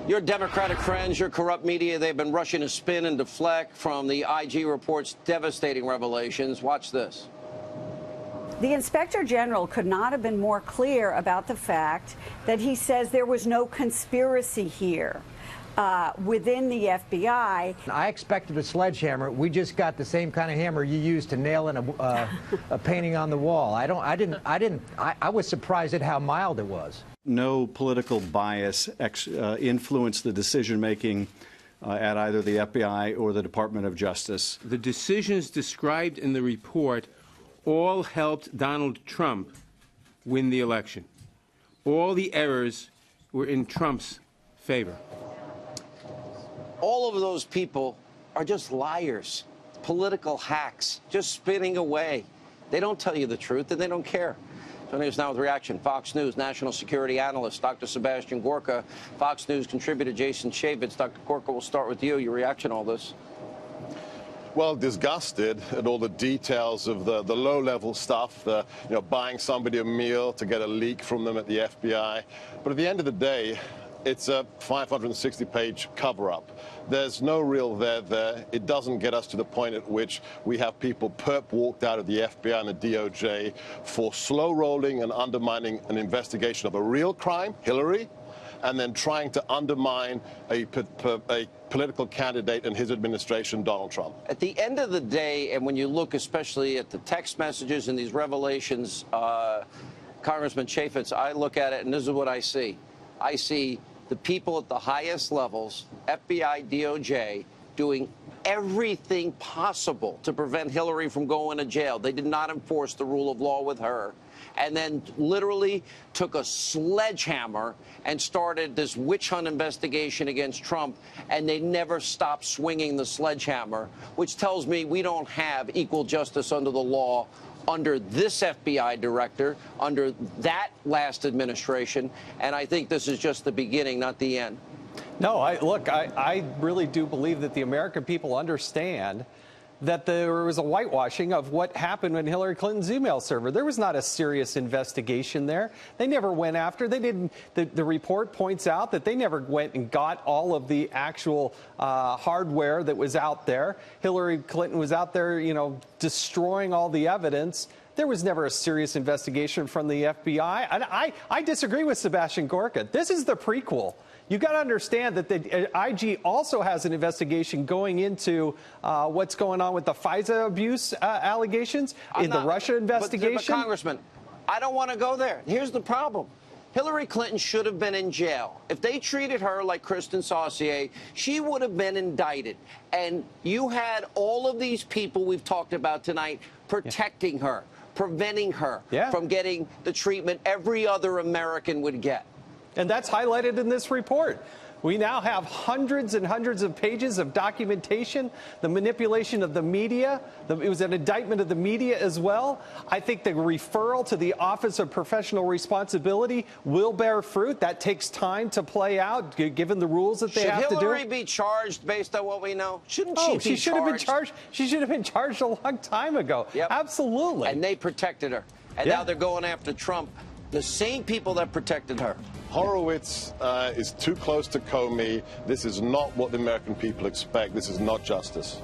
Your Democratic friends, your corrupt media, they've been rushing to spin and deflect from the IG report's devastating revelations. Watch this. The Inspector General could not have been more clear about the fact that he says there was no conspiracy here within the FBI. I expected a sledgehammer. We just got the same kind of hammer you use to nail in a painting on the wall. I was surprised at how mild it was. No political bias influenced the decision-making at either the FBI or the Department of Justice. The decisions described in the report all helped Donald Trump win the election. All the errors were in Trump's favor. All of those people are just liars, political hacks, just spinning away. They don't tell you the truth, and they don't care. Joining us now with reaction, Fox News national security analyst Dr. Sebastian Gorka, Fox News contributor Jason Chaffetz. Dr. Gorka, we'll start with you. Your reaction to all this? Well, disgusted at all the details of the low-level stuff, buying somebody a meal to get a leak from them at the FBI. But at the end of the day, it's a 560-page cover-up. There's no real there. It doesn't get us to the point at which we have people perp-walked out of the FBI and the DOJ for slow-rolling and undermining an investigation of a real crime, Hillary, and then trying to undermine a political candidate and his administration, Donald Trump. At the end of the day, and when you look especially at the text messages and these revelations, Congressman Chaffetz, I look at it and this is what I see. I see the people at the highest levels, FBI, DOJ, doing everything possible to prevent Hillary from going to jail. They did not enforce the rule of law with her. And then literally took a sledgehammer and started this witch hunt investigation against Trump, and they never stopped swinging the sledgehammer, which tells me we don't have equal justice under the law under this FBI director, under that last administration, and I think this is just the beginning, not the end. No, I really do believe that the American people understand that there was a whitewashing of what happened in Hillary Clinton's email server. There was not a serious investigation there. They never went after. They didn't. The report points out that they never went and got all of the actual hardware that was out there. Hillary Clinton was out there, destroying all the evidence. There was never a serious investigation from the FBI. And I disagree with Sebastian Gorka. This is the prequel. You got to understand that the IG also has an investigation going into what's going on with the FISA abuse allegations in the Russia investigation. But Congressman, I don't want to go there. Here's the problem. Hillary Clinton should have been in jail. If they treated her like Kristen Saucier, she would have been indicted. And you had all of these people we've talked about tonight protecting her, preventing her from getting the treatment every other American would get. And that's highlighted in this report. We now have hundreds and hundreds of pages of documentation, the manipulation of the media. It was an indictment of the media as well. I think the referral to the Office of Professional Responsibility will bear fruit. That takes time to play out, given the rules that they have to do. Should Hillary be charged based on what we know? Shouldn't she be charged? She should have been charged. She should have been charged a long time ago. Yep. Absolutely. And they protected her. And now they're going after Trump. The same people that protected her. Horowitz is too close to Comey. This is not what the American people expect. This is not justice.